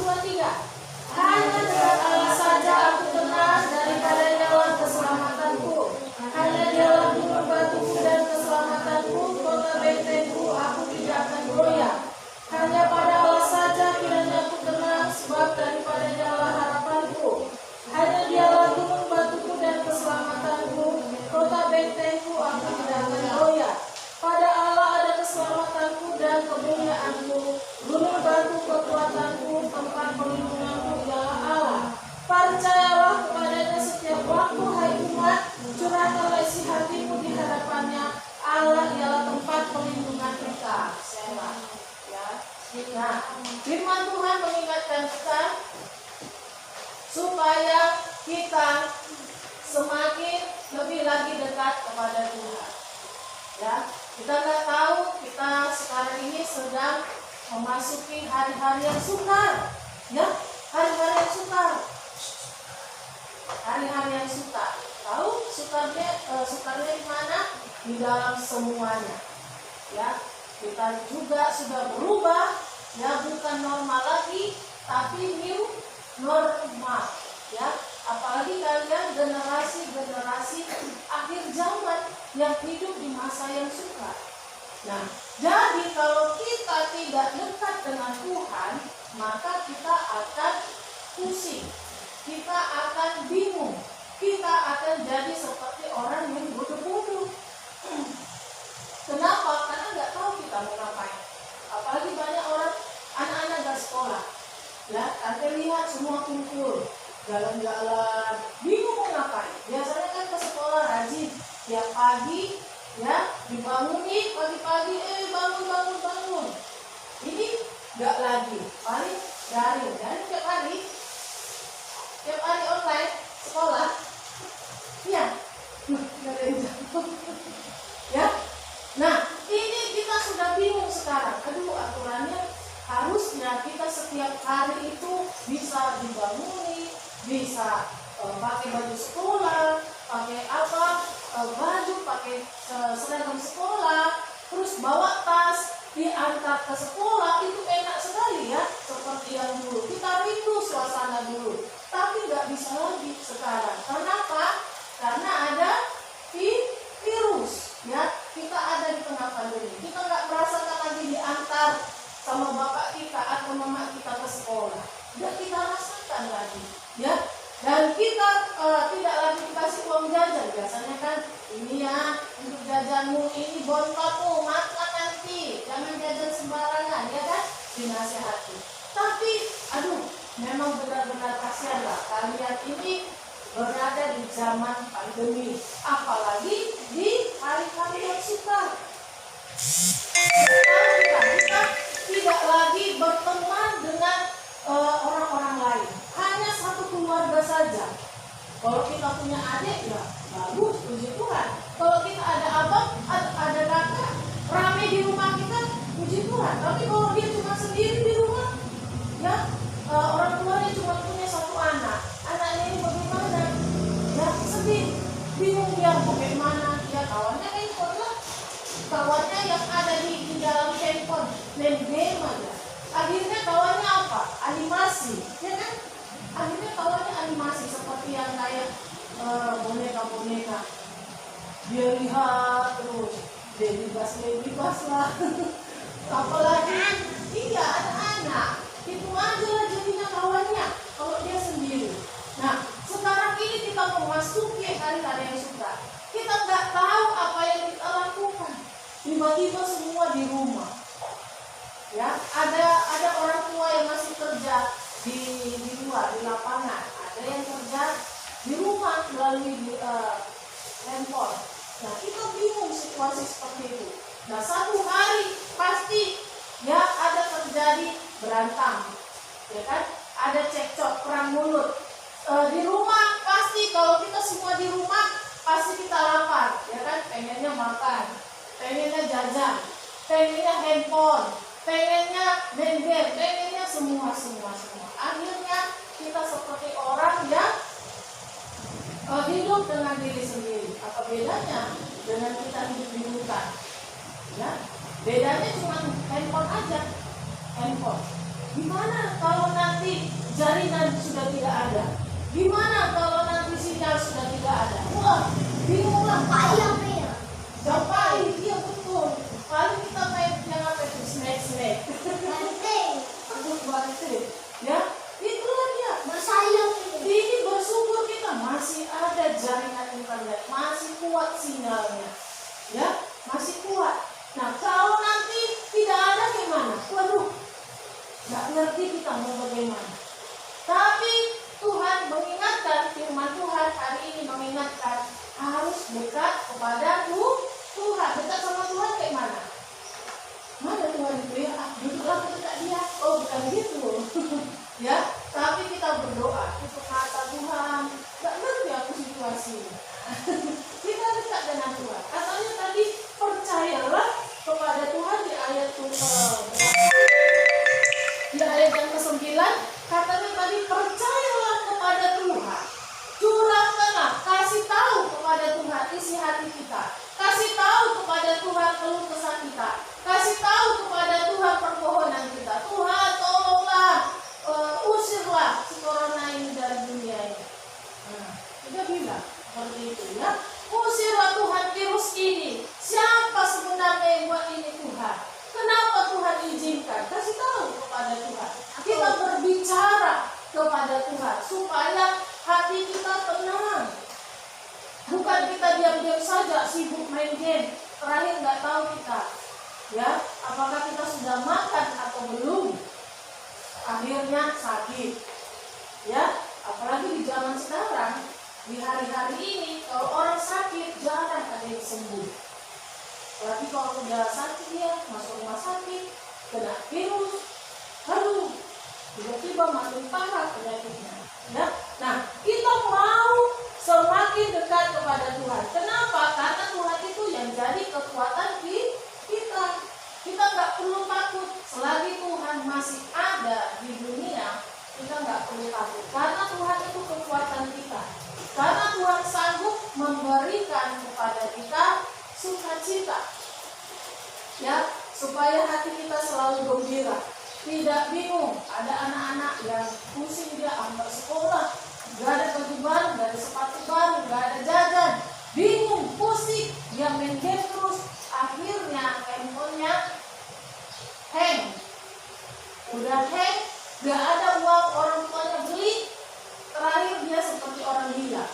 2, 3. Hanya dengan Allah saja aku tenang daripada nyawa keselamatanku. Hanya dialah gunung batuku dan keselamatanku, kota bentengku, aku tidak akan goyah. Hanya pada Allah saja kiranya aku tenang, sebab daripada nyawa harapanku. Hanya dialah gunung batuku dan keselamatanku, kota bentengku, aku tidak akan goyah. Pada Allah ada keselamatanku dan kemuliaanku, gunung batu kekuatanku, tempat perlindunganku ialah Allah. Percayalah kepadanya setiap waktu, hai umat, curahkanlah isi hatimu di hadapannya. Allah ialah tempat perlindungan kita. Selah. Ya. Nah, firman Tuhan mengingatkan kita supaya kita semakin lebih lagi dekat kepada Tuhan. Ya, kita nggak tahu kita sekarang ini sedang memasuki hari-hari yang sukar. Ya, hari-hari yang sukar. Hari-hari yang sukar. Tahu sukarnya di mana? Di dalam semuanya. Ya, kita juga sudah berubah. Ya, bukan normal lagi, tapi new normal. Ya, apalagi kalian generasi akhir zaman yang hidup di masa yang sukar. Nah, jadi kalau kita tidak dekat dengan Tuhan, maka kita akan pusing, kita akan bingung, kita akan jadi seperti orang yang bodoh-bodoh. Kenapa? Karena nggak tahu kita mau ngapain. Apalagi banyak orang, anak-anak nggak sekolah. Ya, Tante lihat semua kumpul, jalan-jalan, bingung mau ngapain. Biasanya kan ke sekolah rajin, tiap pagi, ya, dibangunin pagi-pagi, bangun. Ini nggak lagi, paling daring. Dan tiap hari online sekolah, ya, nggak ada yang jawab. Ya, nah ini kita sudah bingung sekarang. Aduh, aturannya harusnya kita setiap hari itu bisa dibangunin, bisa pakai baju sekolah, pakai baju, pakai seragam sekolah, terus bawa tas, diantar ke sekolah, itu enak sekali ya, seperti yang dulu. Kita rindu suasana dulu, tapi nggak bisa lagi sekarang. Kenapa? Karena ada virus, ya. Kita ada di tengah pandemi, kita nggak merasakan lagi diantar sama bapak kita atau mama kita ke sekolah. Nggak kita rasakan lagi, ya. Dan kita tidak lagi dikasih uang jajan. Biasanya kan ini ya, untuk jajanmu ini bontot, makan nanti, jangan jajan sembarangan, ya kan, dinasehati. Tapi aduh, memang benar-benar kasihan lah kalian ini berada di zaman pandemi, apalagi di hari-hari yang sukar. Kita tidak lagi berteman dengan orang-orang lain, hanya satu keluarga saja. Kalau kita punya adik, ya bagus, puji Tuhan. Kalau kita ada abang, ada kakak, rame di rumah kita, puji Tuhan. Tapi kalau dia cuma sendiri di rumah, ya, orang tuanya cuma punya satu anak, anaknya ini bagaimana? Ya, sedih, bingung dia bagaimana. Dia kawannya handphone lah, kawannya yang ada di dalam handphone, main game aja. Akhirnya kawannya apa? Animasi, ya kan? Akhirnya kawannya animasi seperti yang kayak boneka-boneka. Dia lihat terus, bebas lah. Apalagi iya anak-anak, itu aja lah jadinya kawannya kalau dia sendiri. Nah, sekarang ini kita memasuki hari-hari yang sukar. Kita nggak tahu apa yang kita lakukan. Tiba-tiba semua di rumah. Ya, ada orang tua yang masih kerja di luar, di lapangan. Ada yang kerja di rumah melalui handphone. Nah, kita bingung situasi seperti itu. Nah, satu hari pasti ya ada terjadi berantem, ya kan? Ada cekcok, perang mulut. Di rumah pasti kalau kita semua di rumah pasti kita lapar, ya kan? Pengennya makan, pengennya jajan, pengennya handphone, pengennya main game, pengennya semua. Akhirnya kita seperti orang yang hidup dengan diri sendiri. Apa bedanya dengan kita hidup di hutan? Ya, bedanya cuma handphone aja, handphone. Gimana kalau nanti jaringan sudah tidak ada? Gimana kalau nanti sinyal sudah tidak ada? Wah, bingung lah. Gapai, iya betul. Paling kita main yang apa itu, snack. Aduh, banting. Ya, itulah dia. Ini bersyukur kita masih ada jaringan internet, masih kuat sinyalnya. Ya, masih kuat. Nah, kalau nanti tidak ada gimana? Waduh, nggak ngerti kita mau bagaimana. Tapi Tuhan mengingatkan, firman Tuhan hari ini mengingatkan harus dekat kepada Tuhan. Dekat sama Tuhan kayak mana? Mana Tuhan itu ya? Duduklah dekat dia. Oh, bukan gitu. Ya, tapi kita berdoa. Itu kata Tuhan. Gak ngerti aku situasinya. Kita dekat dengan Tuhan. Katanya tadi percayalah kepada Tuhan di ayat di ayat yang ke-9. Katanya tadi percayalah kepada Tuhan. Curahkanlah, kasih tahu kepada Tuhan isi hati kita. Kasih tahu kepada Tuhan keluh kesah kita. Kasih tahu kepada Tuhan permohonan kita. Tuhan tolonglah, usirlah si corona ini dari dunia ini. Nah, kita bilang seperti itu ya. Usirlah Tuhan virus ini. Siapa sebenarnya yang buat ini Tuhan? Kenapa Tuhan izinkan? Kasih tahu kepada Tuhan. Kita berbicara kepada Tuhan supaya hati kita tenang. Bukan kita diam-diam saja sibuk main game. Terakhir nggak tahu kita, ya, apakah kita sudah makan atau belum. Akhirnya sakit, ya. Apalagi di zaman sekarang, di hari-hari ini, kalau orang sakit jarang ada yang sembuh. Apalagi kalau sudah sakit dia masuk rumah sakit, kena virus, aduh, tiba-tiba makin parah penyakitnya. Ya, nah kita mau semakin dekat kepada Tuhan. Kenapa? Karena Tuhan itu yang jadi kekuatan kita. Kita nggak perlu takut selagi Tuhan masih ada di dunia. Kita nggak perlu takut karena Tuhan itu kekuatan kita. Karena Tuhan sanggup memberikan kepada kita sukacita, ya, supaya hati kita selalu gembira. Tidak bingung, ada anak-anak yang pusing dia antar sekolah, gak ada baju baru, gak ada sepatu baru, gak ada jajan, bingung, pusing, dia main game terus, akhirnya handphonenya hang, udah hang, gak ada uang orang tuanya beli, terakhir dia seperti orang gila,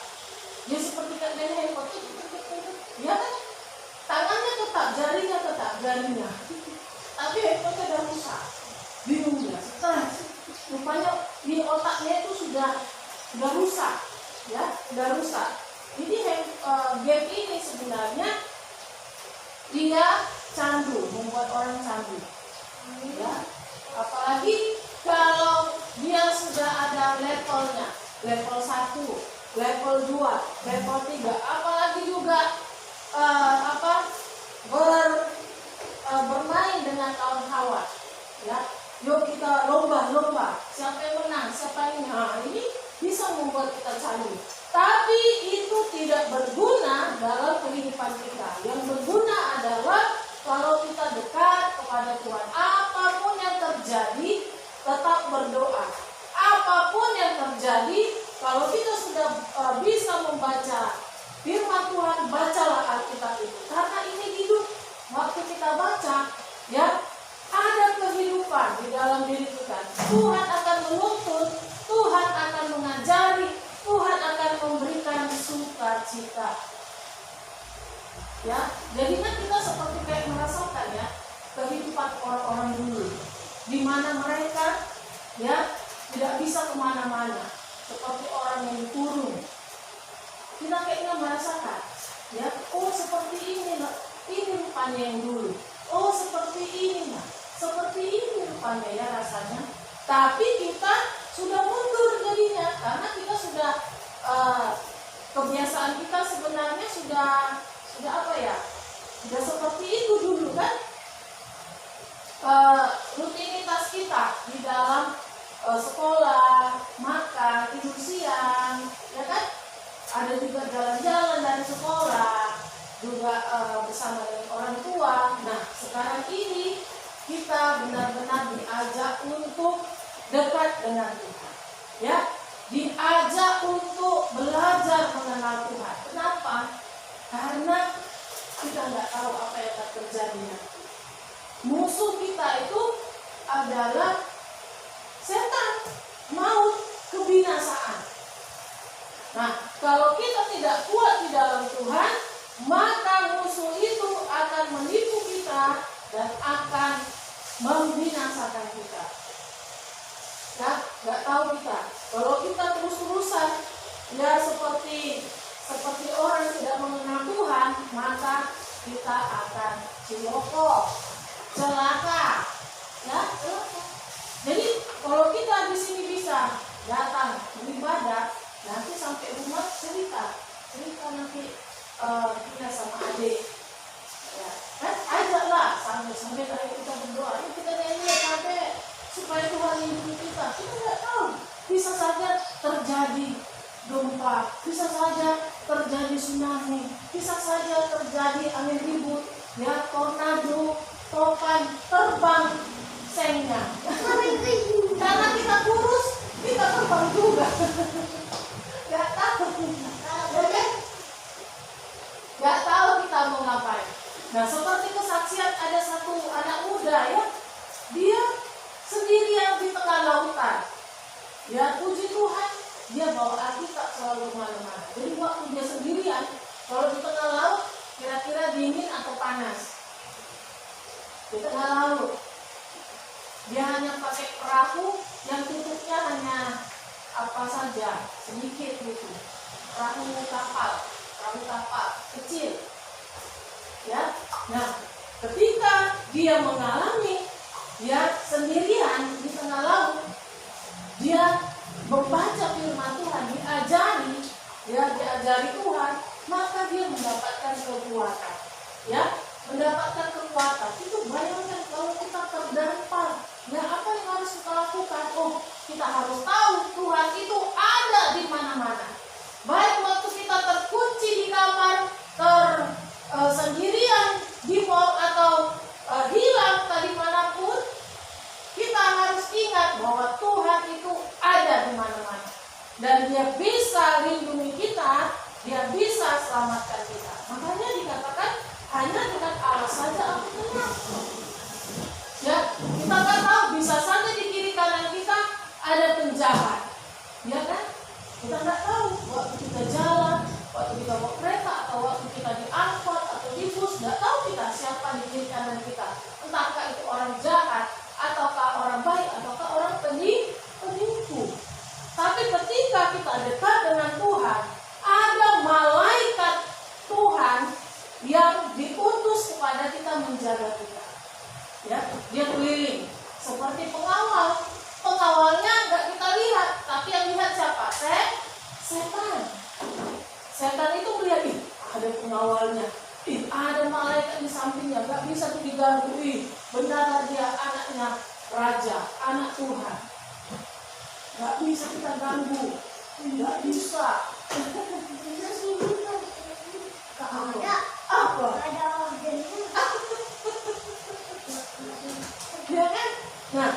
dia seperti kan main handphone, ya kan, tangannya tetap, jarinya, tapi handphonenya udah rusak. Bingung ya, stres. Rupanya di otaknya itu sudah rusak, ya, sudah rusak. Jadi game ini sebenarnya dia candu, membuat orang candu, ya. Apalagi kalau dia sudah ada levelnya, level 1, level 2, level 3, apalagi juga bermain dengan kawan-kawan, ya. Yuk kita lomba, siapa yang menang, siapa yang ini bisa membuat kita candu. Tapi itu tidak berguna dalam kehidupan kita. Yang berguna adalah kalau kita dekat kepada Tuhan. Apapun yang terjadi, tetap berdoa. Apapun yang terjadi, kalau kita sudah bisa membaca firman Tuhan, bacalah Alkitab itu. Karena ini hidup. Waktu kita baca, ya, ada kehidupan di dalam diri kita. Tuhan akan menuntun, Tuhan akan mengajari, Tuhan akan memberikan sukacita. Ya, jadinya kita seperti kayak merasakan ya kehidupan orang-orang dulu, di mana mereka ya tidak bisa kemana-mana, seperti orang yang kurung. Kita kayaknya merasakan, ya, oh seperti ini rupanya yang dulu. Oh seperti ini, seperti ini rupanya ya rasanya. Tapi kita sudah mundur jadinya karena kita sudah kebiasaan kita sebenarnya sudah apa ya? Sudah seperti itu dulu kan? Rutinitas kita di dalam sekolah, makan, tidur siang, ya kan? Ada juga jalan-jalan dari sekolah, juga bersama dengan orang tua. Nah, sekarang ini kita benar-benar diajak untuk dekat dengan Tuhan. Ya, diajak untuk belajar mengenal Tuhan. Kenapa? Karena kita nggak tahu apa yang akan terjadi nanti. Musuh kita itu adalah setan, maut, kebinasaan. Nah, kalau kita tidak kuat di dalam Tuhan, maka musuh itu akan menipu kita dan akan membinasakan kita. Ya, nggak tahu kita. Kalau kita terus-terusan, ya seperti orang yang tidak mengenal Tuhan, maka kita akan ciloko, celaka, ya, celaka. Jadi kalau kita di sini bisa datang beribadah, nanti sampai rumah cerita nanti kita sama adik, ya, kan ajaklah sambil ayo kita berdoa, ayo kita nyanyi sampai supaya Tuhan lindungi kita. Kita nggak tahu, bisa saja terjadi gempa, bisa saja terjadi tsunami, bisa saja terjadi angin ribut, ya, tornado, topan, terbang sengnya. Karena kita kurus, kita terbang juga. Gak tahu, ya kan? Gak tahu kita mau ngapain. Nah, seperti kesaksian ada satu anak muda, ya, dia sendirian di tengah lautan. Ya, puji Tuhan, dia bawa Alkitab selalu kemana-mana. Jadi waktu dia sendirian, kalau di tengah laut, kira-kira dingin atau panas? Di tengah laut, dia hanya pakai perahu yang tutupnya hanya apa saja, sedikit gitu. Perahu kapal kecil. Ya, nah, ketika dia mengalami, ya, sendirian di tengah laut, dia membaca firman Tuhan, diajari Tuhan, maka dia mendapatkan kekuatan. Ya, mendapatkan kekuatan. Itu bayangkan kalau kita terdampar, ya, apa yang harus kita lakukan? Oh, kita harus tahu Tuhan itu ada di mana-mana. Baik waktu kita terkunci di kamar, sendirian di mall atau hilang tadi manapun, kita harus ingat bahwa Tuhan itu ada di mana-mana dan Dia bisa lindungi kita, Dia bisa selamatkan kita. Makanya dikatakan hanya dengan Allah saja aku tenang. Ya, kita kan tahu bisa saja di kiri kanan kita ada penjahat, ya kan? Kita nggak tahu waktu kita jalan, waktu kita bawa kereta atau waktu kita di angkot atau di bus, nggak tahu kita siapa di kiri kanan kita. Entahkah itu orang jahat, ataukah orang baik, ataukah orang penipu. Tapi ketika kita dekat dengan Tuhan, ada malaikat Tuhan yang diutus kepada kita menjaga kita. Ya, dia keliling seperti pengawal. Pengawalnya nggak kita lihat, tapi yang lihat siapa? Setan. Setan itu melihat, ada pengawalnya, ada malaikat di sampingnya, nggak bisa tuh diganggu. Benar dia anaknya raja, anak Tuhan. Nggak bisa kita ganggu, nggak bisa. Apa? Ya kan? Nah,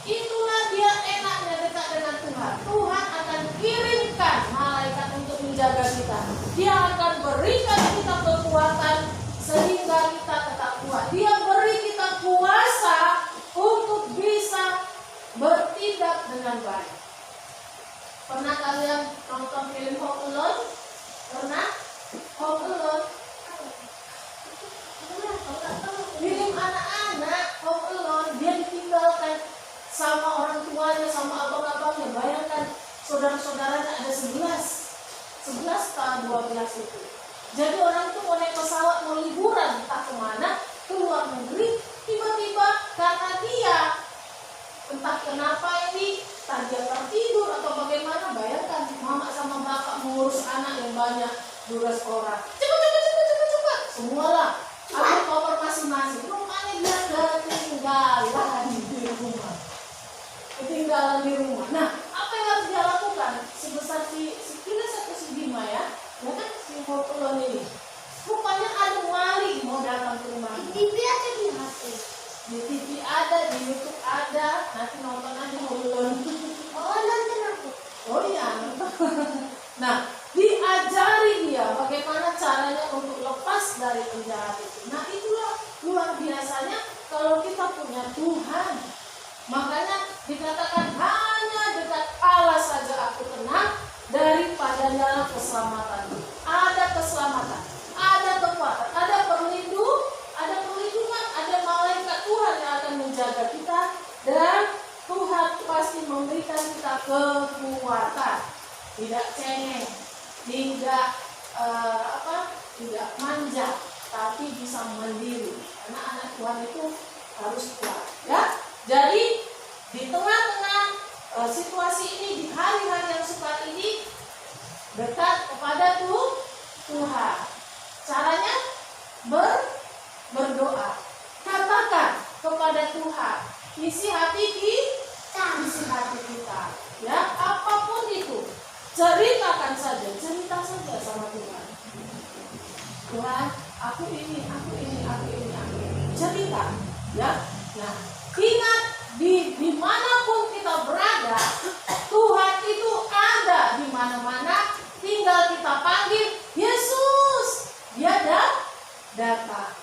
itulah dia enaknya dekat dengan Tuhan. Tuhan akan kirimkan malaikat untuk menjaga kita. Dia akan berikan kita kekuatan sehingga kita tetap kuat. Dia beri kita kuasa untuk bisa bertindak dengan baik. Pernah kalian nonton film Home Alone? Pernah? Home Alone? Film anak-anak Home Alone, dia ditinggalkan sama orang tuanya, sama abang-abangnya. Bayangkan saudara-saudaranya ada 11 tahun 12 itu. Jadi orang itu mau naik pesawat, mau liburan entah kemana, ke luar negeri. Tiba-tiba karena dia entah kenapa ini, entah dia tertidur atau bagaimana. Bayangkan mama sama bapak mengurus anak yang banyak, 12 orang. Cepat. Semualah ambil koper masing-masing. Rumahnya dia ketinggalan di rumah. Nah, apa yang harus dia lakukan? Sebesar si Kiles atau si Bima, ya kan, si Hopelon ini. Rupanya ada maling mau datang ke rumah. Di TV ada, di HP. Di TV ada, di YouTube ada. Nanti nonton aja Hopelon. Nah, diajari dia bagaimana caranya untuk lepas dari penjahat itu. Nah, itulah luar biasanya kalau kita punya Tuhan. Makanya dikatakan hanya dekat Allah saja aku tenang, daripada dalam keselamatan. Ada keselamatan, ada kekuatan, ada perlindungan, ada malaikat Tuhan yang akan menjaga kita, dan Tuhan pasti memberikan kita kekuatan. Tidak cengeng, tidak manja, tapi bisa mandiri. Karena anak Tuhan itu harus kuat, ya. Jadi di tengah-tengah situasi ini, di hari-hari yang sukar ini, dekat kepada Tuhan. Caranya berdoa. Katakan kepada Tuhan, isi hati kita, ya, apapun itu, cerita saja sama Tuhan. Tuhan, aku ini. Cerita, ya. Nah, ingat, dimanapun kita berada, Tuhan itu ada di mana-mana. Tinggal kita panggil Yesus, dia datang,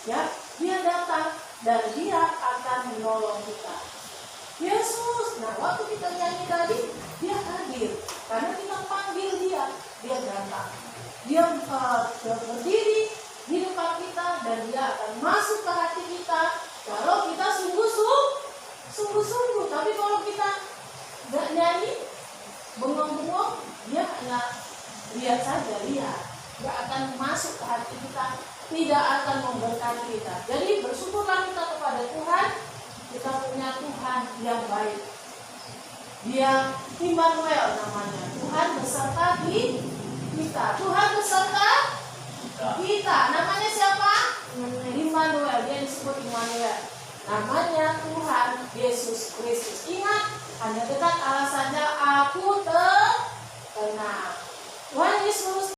ya, dia datang dan dia akan menolong kita. Yesus, nah waktu kita nyanyi tadi, dia hadir karena kita panggil dia datang, dia berdiri di depan kita dan dia akan masuk ke hati kita kalau kita sungguh-sungguh. Tapi kalau kita nggak nyanyi, bengong-bengong, dia hanya lihat saja, nggak akan masuk ke hati kita, tidak akan memberkati kita. Jadi bersyukurlah kita kepada Tuhan, kita punya Tuhan yang baik. Dia Immanuel namanya, Tuhan beserta kita. Tuhan beserta kita. Namanya siapa? Immanuel. Dia disebut Immanuel. Namanya Tuhan Yesus Kristus. Ingat, hanya dekat Allah saja aku tenang. Tuhan Yesus